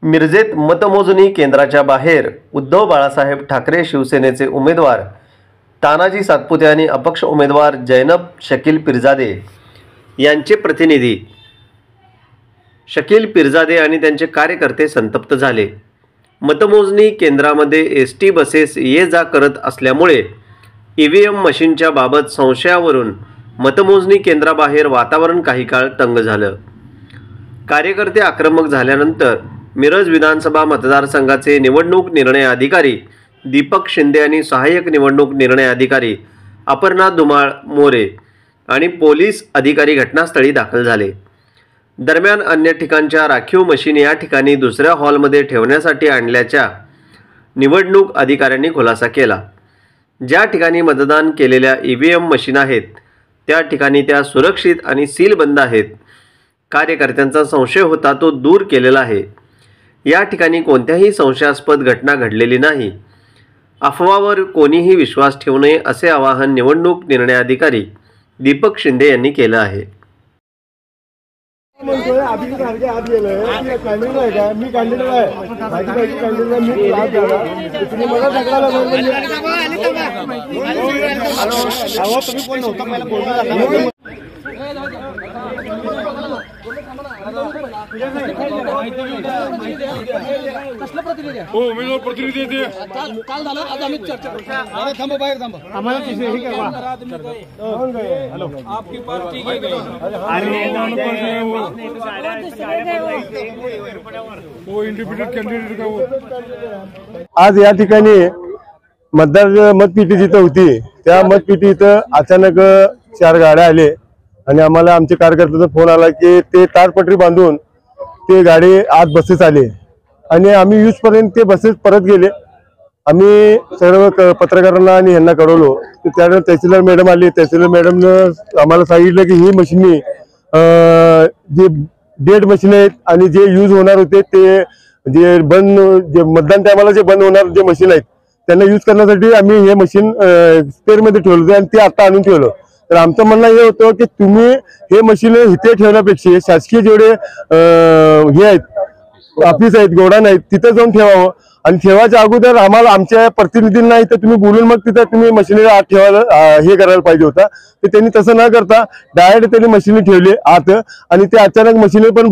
मिरजेत मतमोजणी केंद्राच्या बाहेर उद्धव बाळासाहेब ठाकरे शिवसेनेचे उमेदवार तानाजी सातपुते आणि अपक्ष उमेदवार जैनब शकील पिरजादे यांचे प्रतिनिधी शकील पिरजादे आणि त्यांचे कार्यकर्ते संतप्त झाले। मतमोजणी केंद्रामध्ये एसटी बसेस ये जा करत असल्यामुळे ईव्हीएम मशीनच्या बाबत संशयावरून मतमोजणी केंद्राबाहेर वातावरण काही काळ तंग झालं। कार्यकर्ते आक्रमक झाल्यानंतर मिरज विधानसभा मतदारसंघाचे निवडणूक निर्णय अधिकारी दीपक शिंदे आणि सहाय्यक निवडणूक निर्णय अधिकारी अपर्णा धुमाळ मोरे आणि पोलीस अधिकारी घटनास्थळी दाखल झाले। दरम्यान अन्य ठिकाणच्या राखीव मशीन या ठिकाणी दुसऱ्या हॉलमध्ये ठेवण्यासाठी आणल्याच्या निवडणूक अधिकाऱ्यांनी खुलासा केला। ज्या ठिकाणी मतदान केलेल्या ईव्हीएम मशीन आहेत त्या ठिकाणी त्या सुरक्षित आणि सीलबंद आहेत। कार्यकर्त्यांचा संशय होता तो दूर केलेला आहे। या ठिकाणी कोणत्याही संशयास्पद घटना घडलेली नाही। अफवावर कोणीही विश्वास ठेवू नये असे आवाहन निवडणूक निर्णय अधिकारी दीपक शिंदे यांनी केलं आहे। उमेदवार प्रतिनिधी ते काल झालं, आज आम्ही चर्चा करू। थांबा, बाहेर थांबा, आम्हाला किसी हे करवा हेलो आपकी पार्टी के गए वो इंडिपेंडेंट कैंडिडेट का वो आज या ठिकाणी मतपेटी जिथं होती त्या मतपेटी इथं अचानक 4 गाड्या आले आणि आम्हाला आमच्या कार्यकर्त्यांचा फोन आला की ते तारपटरी बांधून ते गाडी आज बसेस आले आणि आम्ही युजपर्यंत ते बसेस परत गेले। आम्ही सर्व पत्रकारांना आणि यांना कळवलो की त्यानंतर तहसीलदार मॅडम आली। तहसीलदार मॅडमनं आम्हाला सांगितलं की ही मशीन जे डेड मशीन आहेत आणि जे यूज होणार होते ते जे मतदान टायमाला जे बंद होणार जे मशीन आहेत त्यांना यूज करण्यासाठी आम्ही हे मशीन स्पेअरमध्ये ठेवलं आणि ते आता आणून ठेवलं। तर आमचं म्हणणं हे होतं की तुम्ही हे मशीन इथे ठेवण्यापेक्षा शासकीय जेवढे हे आहेत ऑफिस आहेत गोडाऊन आहेत तिथे जाऊन ठेवावं आणि ठेवायच्या अगोदर आम्हाला आमच्या प्रतिनिधींना इथं तुम्ही बोलून मग तिथं तुम्ही मशिनरी आत ठेवायला हे करायला पाहिजे होता। तर त्यांनी तसं न करता डायरेक्ट त्यांनी मशिनरी ठेवली आत आणि ते अचानक मशिनरी पण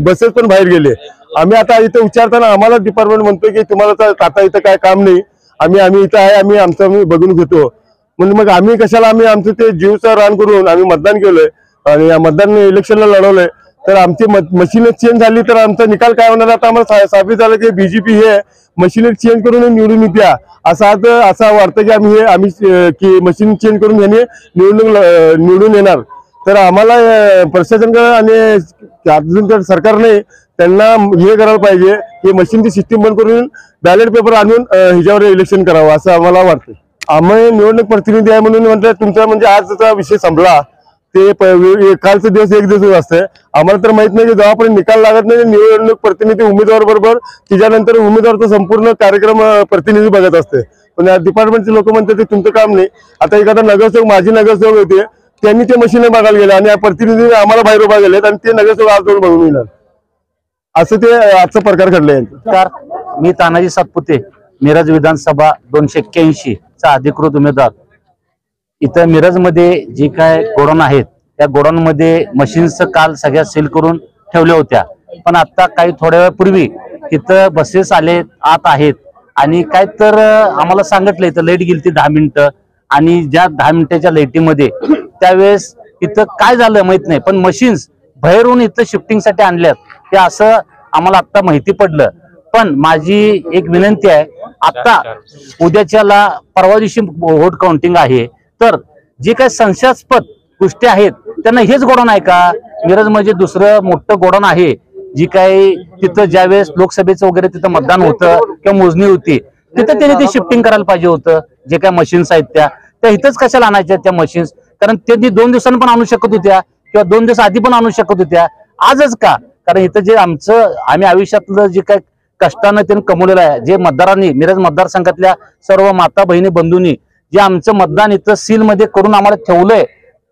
बसेस पण बाहेर गेले। आम्ही आता इथं विचारताना आम्हाला डिपार्टमेंट म्हणतोय की तुम्हाला आता इथं काय काम नाही, आम्ही इथं आहे, आम्ही आमचं बघून घेतो। म्हणजे मग आम्ही कशाला आम्ही आमचं ते जीवचं रान करून आम्ही मतदान केलंय आणि या मतदान इलेक्शनला लढवलंय। तर आमची मशीन चेंज झाली तर आमचा निकाल काय होणार आता आम्हाला साबित झालं की बीजेपी हे मशीन चेंज करून निवडून येत्या असं वाटतं की आम्ही की मशीन चेंज करून याने निवडून येणार। तर आम्हाला प्रशासनाकडे आणि अजून सरकारने त्यांना हे करायला पाहिजे की मशीनची सिस्टीम बंद करून बॅलेट पेपर आणून ह्याच्यावर इलेक्शन करावं असं आम्हाला वाटतं। आम्ही निवडणूक प्रतिनिधी आहे म्हणून म्हणतात तुमचा म्हणजे आजचा विषय संपला ते कालचा दिवस एक दिवस असते। आम्हाला तर माहित नाही की जेव्हापर्यंत निकाल लागत नाही निवडणूक प्रतिनिधी उमेदवार बरोबर त्याच्यानंतर उमेदवारचा संपूर्ण कार्यक्रम प्रतिनिधी बघत असते। पण डिपार्टमेंटचे लोक म्हणतात ते तुमचं काम नाही। आता एखादा नगरसेवक माजी नगरसेवक होते त्यांनी ते मशीन बघायला गेले आणि प्रतिनिधी आम्हाला बाहेर उभा गेलेत आणि ते नगरसेवक आज जाऊन बघून येणार असं ते आजचा प्रकार घडलाय। मी तानाजी सातपुते मिरज विधानसभा 281 चा अधिकृत उमेदवार। इथं मिरज मध्ये जे काय गोडाऊन आहेत त्या गोडाऊन मध्ये मशीन्स काल सगळ्या सील करून ठेवल्या होत्या, पण आता काही थोड्या वेळापूर्वी तिथं बसेस आले आत आहेत आणि काय तर आम्हाला सांगितलं इथं लाईट गेली 10 मिनिटं आणि ज्या 10 मिनिटाच्या लाईटीमध्ये त्यावेळेस इथं काय झालं माहित नाही, पण मशीन्स बाहेरून इथं शिफ्टिंगसाठी आणल्यात ते असं आम्हाला आता माहिती पडलं। पण माझी एक विनंती आहे, आता उद्याच्याला परवा दिवशी व्होट काउंटिंग आहे तर जे काही संशयास्पद गोष्टी आहेत त्यांना हेच गोडाऊन आहे का? मिरज म्हणजे दुसरं मोठं गोडाऊन आहे जी काही तिथं ज्यावेळेस लोकसभेचं वगैरे तिथं मतदान होतं किंवा मोजणी होती तिथं त्यांनी ते शिफ्टिंग करायला पाहिजे होतं। जे काही मशीन्स आहेत त्या इथंच कशाला आणायच्या त्या मशीन्स? कारण त्यांनी 2 दिवसांनी पण आणू शकत होत्या किंवा 2 दिवस आधी पण आणू शकत होत्या, आजच का? कारण इथं जे आम्ही आयुष्यातलं जे काही कष्टाने त्यांनी कमवलेलं आहे, जे मतदारांनी मिरज मतदारसंघातल्या सर्व माता बहिणी बंधूंनी जे आमचं मतदान इथं सील मध्ये करून आम्हाला ठेवलंय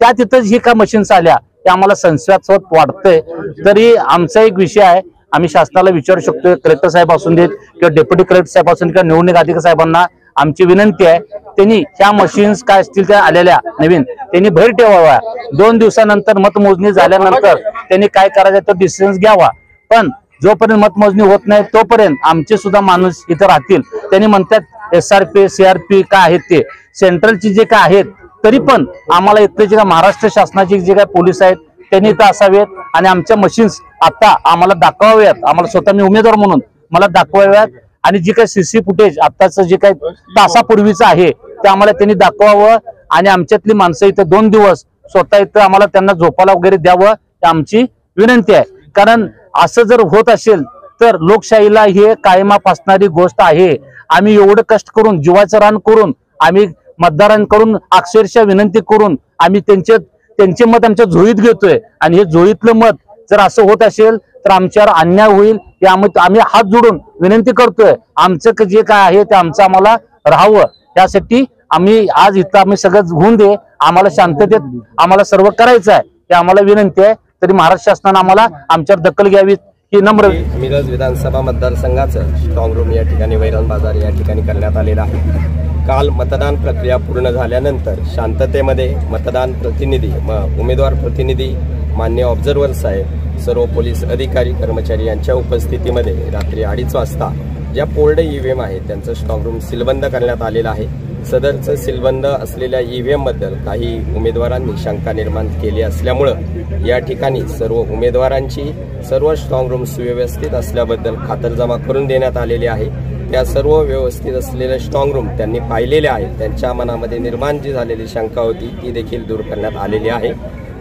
त्या तिथं जी काय मशीन्स आल्या ते आम्हाला संशयास्पद वाटतंय। तरी आमचा एक विषय आहे आम्ही शासनाला विचारू शकतो, कलेक्टर साहेब असून देत किंवा डेप्युटी कलेक्टर साहेब असून किंवा निवडणूक अधिकारी साहेबांना आमची विनंती आहे, त्यांनी ह्या मशीन्स काय असतील त्या आलेल्या नवीन त्यांनी बाहेर ठेवाव्या. 2 दिवसानंतर मतमोजणी झाल्यानंतर त्यांनी काय करायचं तो डिसिजन घ्यावा. पण जोपर्यंत मतमोजणी होत नाही तोपर्यंत आमचे सुद्धा माणूस इथं राहतील. त्यांनी म्हणतात SRP CRP काय आहेत ते सेंट्रलची जे काय आहेत, तरी पण आम्हाला इथले जे महाराष्ट्र शासनाचे जे काय पोलीस आहेत त्यांनी इथं असावेत आणि आमच्या मशीन्स आता आम्हाला दाखवाव्यात. आम्हाला स्वतः मी उमेदवार म्हणून मला दाखवाव्यात आणि जे काही CC फुटेज आताच जे काही तासापूर्वीचं आहे ते आम्हाला त्यांनी दाखवावं आणि आमच्यातली माणसं इथं 2 दिवस स्वतः इथं आम्हाला त्यांना झोपायला वगैरे द्यावं ही आमची विनंती आहे. कारण असं जर होत असेल तर लोकशाहीला हे कायमात असणारी गोष्ट आहे. आम्ही एवढं कष्ट करून जीवाचं रान करून आम्ही मतदारांकडून अक्षरशः विनंती करून आम्ही त्यांचे मत आमच्या झोळीत घेतोय आणि हे झोळीतलं मत जर असं होत असेल तर आमच्यावर अन्याय होईल. आम्ही हात जोडून विनंती करतोय, आमचं जे काय आहे ते आमचं आम्हाला राहावं. त्यासाठी आम्ही आज इथं आम्ही सगळं होऊन दे, आम्हाला शांततेत आम्हाला सर्व करायचं आहे हे आम्हाला विनंती आहे. तरी महाराष्ट्र शासनाने आम्हाला आमच्यावर दखल घ्यावी ही नम्र. मिरज विधानसभा मतदारसंघाचं स्ट्रॉंग रूम या ठिकाणी वैरण बाजार या ठिकाणी करण्यात आलेला आहे. काल मतदान प्रक्रिया पूर्ण झाल्यानंतर शांततेमध्ये मतदान प्रतिनिधी उमेदवार प्रतिनिधी मान्य ऑब्झर्व्हर साहेब सर्व पोलीस अधिकारी कर्मचारी यांच्या उपस्थितीमध्ये रात्री 2:30 वाजता ज्या पोल्ड EVM आहेत त्यांचं स्ट्रॉंग रूम सीलबंद करण्यात आलेलं आहे. सदरचं सीलबंद असलेल्या EVM बद्दल काही उमेदवारांनी शंका निर्माण केली असल्यामुळं या ठिकाणी सर्व उमेदवारांची सर्व स्ट्रॉंग रूम सुव्यवस्थित असल्याबद्दल खातरजमा करून देण्यात आलेली आहे. त्या सर्व व्यवस्थित असलेले स्ट्रॉंग रूम त्यांनी पाहिलेले आहेत. त्यांच्या मनामध्ये निर्माण जी झालेली शंका होती ती देखील दूर करण्यात आलेली आहे.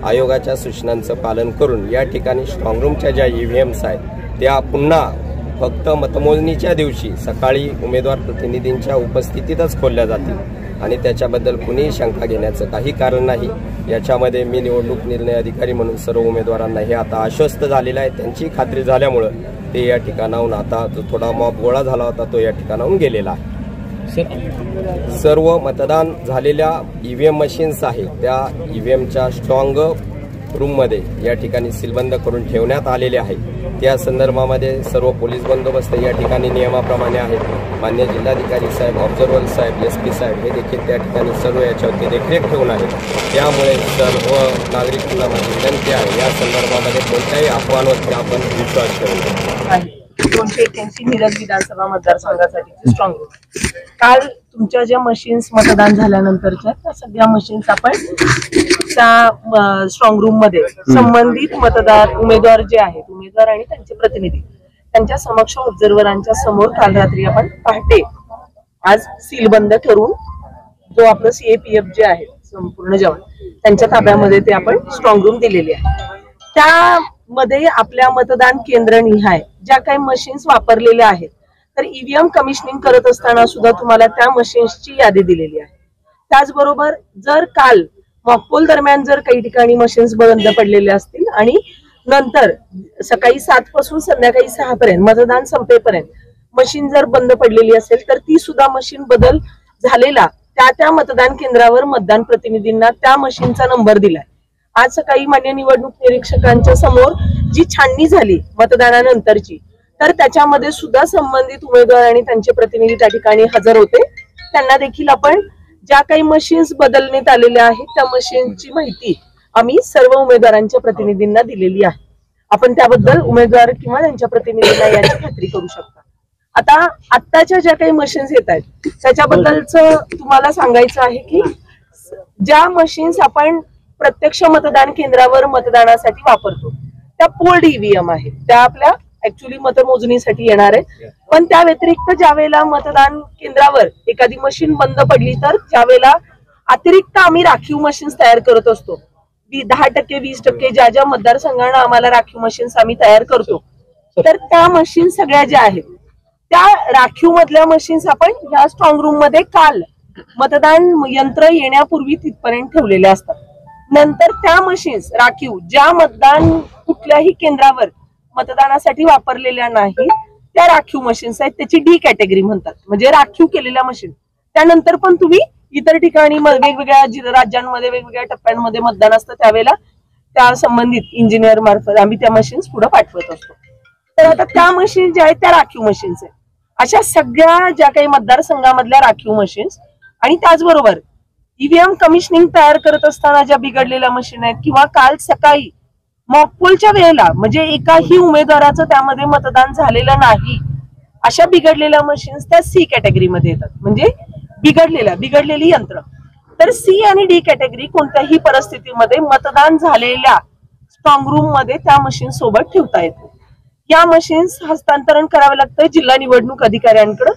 आयोगाच्या सूचनांचं पालन करून या ठिकाणी स्ट्रॉंग रूमच्या ज्या EVMs आहेत त्या पुन्हा फक्त मतमोजणीच्या दिवशी सकाळी उमेदवार प्रतिनिधींच्या उपस्थितीतच खोलल्या जातील आणि त्याच्याबद्दल कुणीही शंका घेण्याचं काही कारण नाही. याच्यामध्ये मी निवडणूक निर्णय अधिकारी म्हणून सर्व उमेदवारांना हे आता आश्वस्त झालेलं आहे. त्यांची खात्री झाल्यामुळं ते या ठिकाणाहून आता जो थोडा मॉब गोळा झाला होता तो या ठिकाणाहून गेलेला आहे. सर्व मतदान झालेल्या EVM मशीन्स आहेत त्या EVMच्या स्ट्रॉंग रूममध्ये या ठिकाणी सीलबंद करून ठेवण्यात आलेले आहे. त्या संदर्भामध्ये सर्व पोलीस बंदोबस्त या ठिकाणी नियमाप्रमाणे आहेत. मान्य जिल्हाधिकारी साहेब, ऑब्झर्व्हर साहेब, SP साहेब हे देखील त्या ठिकाणी सर्व याच्यावरती देखरेख ठेवून आहेत. त्यामुळे सर्व नागरिकांना माझी विनंती आहे या संदर्भामध्ये कोणत्याही अफवांवरती आपण विश्वास करू नये. 281 मिरज विधानसभा मतदारसंघासाठी स्ट्रॉंग रूम काल तुमच्या ज्या मशीन्स मतदान झाल्यानंतरच्या त्या सगळ्या मशीन्स आपण त्या स्ट्रॉंग रूम मध्ये संबंधित मतदार उमेदवार जे आहेत उमेदवार आणि त्यांचे प्रतिनिधी त्यांच्या समक्ष ऑब्झर्व्हरांच्या समोर काल रात्री आपण पहाटे आज सीलबंद करून जो आपलं CAPF जे आहे संपूर्ण जवान त्यांच्या ताब्यामध्ये ते आपण स्ट्रॉंग रूम दिलेली आहे. त्यामध्ये आपल्या मतदान केंद्र निहाय ज्या काही मशीन्स वापरलेल्या आहेत तर EVM कमिशनिंग करत असताना सुद्धा तुम्हाला त्या मशीन्सची यादी दिलेली आहे. त्याचबरोबर जर काल मॉकपोल दरम्यान जर काही ठिकाणी मशीन्स बंद पडलेले असतील आणि नंतर सकाळी 7 पासून संध्याकाळी 6 पर्यंत मतदान संपेपर्यंत मशीन जर बंद पडलेली असेल तर ती सुद्धा मशीन बदल झालेला त्या मतदान केंद्रावर मतदान प्रतिनिधींना त्या मशीनचा नंबर दिलाय. आज सकाळी मान्य निवडणूक निरीक्षकांच्या समोर जी छाननी झाली मतदानानंतरची तर त्याच्यामध्ये सुद्धा संबंधित उमेदवार आणि त्यांचे प्रतिनिधी त्या ठिकाणी हजर होते. त्यांना देखील आपण ज्या काही मशीन्स बदलण्यात आलेल्या आहेत त्या मशीनची माहिती आम्ही सर्व उमेदवारांच्या प्रतिनिधींना दिलेली आहे. आपण त्याबद्दल उमेदवार किंवा त्यांच्या प्रतिनिधींना याची खात्री करू शकता. आता आत्ताच्या ज्या काही मशीन्स येत आहेत त्याच्याबद्दलचं तुम्हाला सांगायचं आहे की ज्या मशीन्स आपण प्रत्यक्ष मतदान केंद्रावर मतदानासाठी वापरतो त्या पोल्ड EVM आहेत. त्या आपल्या ऍक्च्युली मतमोजणीसाठी येणार आहे. पण त्या व्यतिरिक्त ज्यावेळेला मतदान केंद्रावर एखादी मशीन बंद पडली तर त्यावेळेला अतिरिक्त आम्ही राखीव मशीन्स तयार करत असतो. 10% 20% ज्या ज्या मतदारसंघांना आम्हाला राखीव मशीन्स आम्ही तयार करतो तर त्या मशीन सगळ्या ज्या आहेत त्या राखीव मधल्या मशीन्स आपण ह्या स्ट्रॉंग रूम मध्ये काल मतदान यंत्र येण्यापूर्वी तिथपर्यंत ठेवलेल्या असतात. नंतर त्या मशीन्स राखीव ज्या मतदान कुठल्याही केंद्रावर मतदानासाठी वापरलेल्या नाही त्या राखीव मशीन्स आहेत त्याची D कॅटेगरी म्हणतात म्हणजे राखीव केलेल्या मशीन. त्यानंतर पण तुम्ही इतर ठिकाणी वेगवेगळ्या राज्यांमध्ये वेगवेगळ्या टप्प्यांमध्ये मतदान असतं त्यावेळेला त्या संबंधित इंजिनियर मार्फत आम्ही त्या मशीन्स पुढे पाठवत असतो. तर आता त्या मशीन ज्या आहेत त्या राखीव मशीन्स आहेत. अशा सगळ्या ज्या काही मतदारसंघामधल्या राखीव मशीन्स आणि त्याचबरोबर ईव्हीएम कमिशनिंग तयार करत असताना ज्या बिघडलेल्या मशीन आहेत किंवा काल सकाळी मॉकपोलच्या वेळेला म्हणजे एकाही उमेदवाराचं त्यामध्ये मतदान झालेलं नाही अशा बिघडलेल्या मशीन्स त्या सी कॅटेगरीमध्ये येतात, म्हणजे बिघडलेली यंत्र. तर सी आणि डी कॅटेगरी कोणत्याही परिस्थितीमध्ये मतदान झालेल्या स्ट्रॉंग रूम मध्ये त्या मशीन सोबत ठेवता येते. या मशीन्स हस्तांतरण करावे लागतं जिल्हा निवडणूक अधिकाऱ्यांकडे,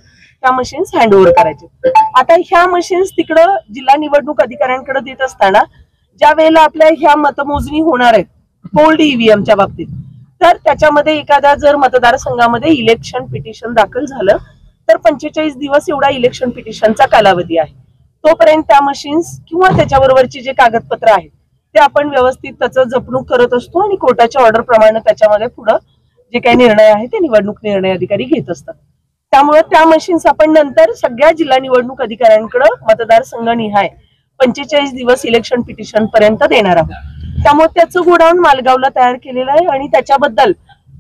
त्या मशीन्स हँडओव्हर करायचे. आता ह्या मशीन्स तिकडं जिल्हा निवडणूक अधिकाऱ्यांकडे देत असताना ज्या वेळेला आपल्या ह्या मतमोजणी होणार आहेत पोल्ड ईव्हीएमच्या बाबतीत, तर त्याच्यामध्ये एखादा जर मतदारसंघामध्ये इलेक्शन पिटिशन दाखल झालं तर 45 दिवस एवढा इलेक्शन पिटिशनचा कालावधी आहे. तोपर्यंत त्या मशीन्स किंवा त्याच्याबरोबरची जे कागदपत्र आहेत ते आपण व्यवस्थित त्याचं जपणूक करत असतो आणि कोर्टाच्या ऑर्डर प्रमाणे त्याच्यामध्ये पुढे जे काही निर्णय आहे ते निवडणूक निर्णय अधिकारी घेत असतात. त्यामुळे त्या मशीन्स आपण नंतर सगळ्या जिल्हा निवडणूक अधिकाऱ्यांकडे मतदारसंघ निहाय 45 दिवस इलेक्शन पिटिशन पर्यंत देणार आहोत. त्यामुळे त्याचं गोडाऊन मालगावला तयार केलेलं आहे आणि त्याच्याबद्दल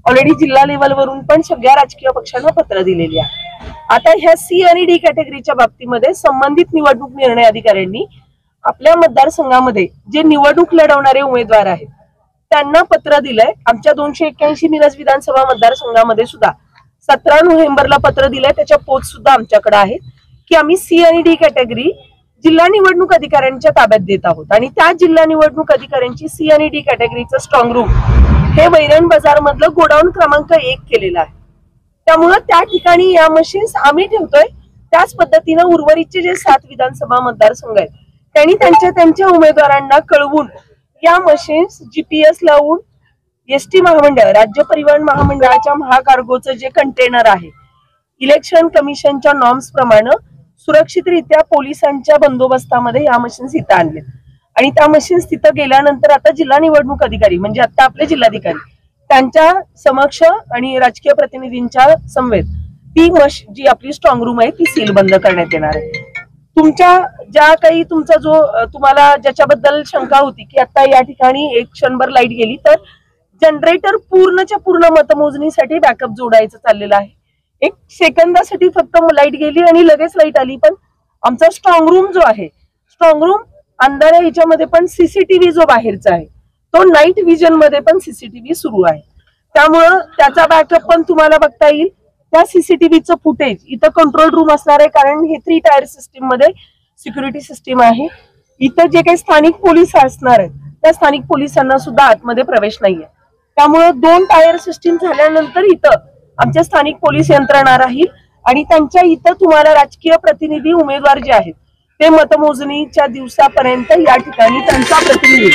ऑलरेडी जिल्हा लेवलवरून पण सगळ्या राजकीय पक्षांना पत्र दिलेली आहे. आता ह्या सी आणि डी कॅटेगरीच्या बाबतीमध्ये संबंधित निवडणूक निर्णय अधिकाऱ्यांनी आपल्या मतदारसंघामध्ये जे निवडणूक लढवणारे उमेदवार आहेत त्यांना पत्र दिलंय. आमच्या 281 मिरज विधानसभा मतदारसंघामध्ये सुद्धा 17 नोव्हेंबरला पत्र दिलंय, त्याच्या पोच सुद्धा आमच्याकडे आहेत की आम्ही सी आणि डी कॅटेगरी जिल्हा निवडणूक अधिकाऱ्यांच्या ताब्यात देत आहोत आणि त्या जिल्हा निवडणूक अधिकाऱ्यांची सी आणि डी कॅटेगरीचं स्ट्रॉंग रूम हे वैरण बाजार मधलं गोडाऊन क्रमांक 1 केलेलं आहे. त्यामुळे त्या ठिकाणी या मशीन्स आम्ही ठेवतोय. त्याच पद्धतीनं उर्वरितचे जे 7 विधानसभा मतदारसंघ आहेत त्यांनी त्यांच्या उमेदवारांना कळवून या मशीन्स जीपीएस लावून एसटी महामंडळ, राज्य परिवहन महामंडळाच्या महाकार्गोचं जे कंटेनर आहे इलेक्शन कमिशनच्या नॉर्म्स प्रमाणे सुरक्षितरित्या पोलिसांच्या बंदोबस्तामध्ये या मशीन्स इथं आणले आणि त्या मशीन्स तिथं गेल्यानंतर आता जिल्हा निवडणूक अधिकारी म्हणजे आता आपले जिल्हाधिकारी त्यांच्या समक्ष आणि राजकीय प्रतिनिधींच्या समवेत ती जी आपली स्ट्रॉंग रूम आहे ती सील बंद करण्यात येणार आहे. तुमच्या ज्या काही तुमचा जो तुम्हाला ज्याच्याबद्दल शंका होती की आता या ठिकाणी एक क्षणभर लाईट गेली तर जनरेटर पूर्णच्या पूर्ण मतमोजणीसाठी बॅकअप जोडायचं चाललेलं आहे. 1 सेकंदासाठी फक्त लाईट गेली आणि लगेच लाईट आली, पण आमचा स्ट्रॉंग रूम जो आहे स्ट्रॉंग रूम अंधाऱ्या ह्याच्यामध्ये पण सीसीटीव्ही जो बाहेरचा आहे तो नाईट व्हिजन मध्ये पण सीसीटीव्ही सुरू आहे. त्यामुळं त्याचा बॅकअप पण तुम्हाला बघता येईल. त्या सीसीटीव्हीचं फुटेज इथं कंट्रोल रूम असणार आहे कारण हे 3 टायर सिस्टीम मध्ये सिक्युरिटी सिस्टीम आहे. इथं जे काही स्थानिक पोलीस असणार आहेत त्या स्थानिक पोलिसांना सुद्धा आतमध्ये प्रवेश नाहीये. त्यामुळे 2 टायर सिस्टीम झाल्यानंतर इथं आमच्या स्थानिक पोलीस यंत्रणा राहील आणि त्यांच्या इथं तुम्हाला राजकीय प्रतिनिधी उमेदवार जे आहेत ते मतमोजणीच्या दिवसापर्यंत या ठिकाणी त्यांचा प्रतिनिधी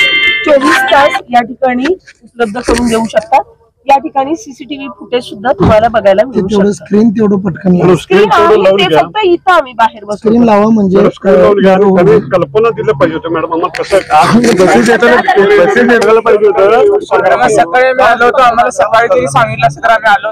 24 तास या ठिकाणी उपलब्ध करून देऊ शकतात. या ठिकाणी सीसीटीव्ही फुटेज सुद्धा तुम्हाला बघायला मिळू शकतं. स्क्रीन तेवढं पटकन स्क्रीन आहे ते फक्त इथं आम्ही बाहेर बसतो. स्क्रीन लावा म्हणजे कल्पना दिलं पाहिजे होतं मॅडम. आम्हाला कसं पाहिजे होतं सकाळी आम्ही आलो होतो, आम्हाला सकाळी तरी सांगितलं असतं तर आम्ही आलो.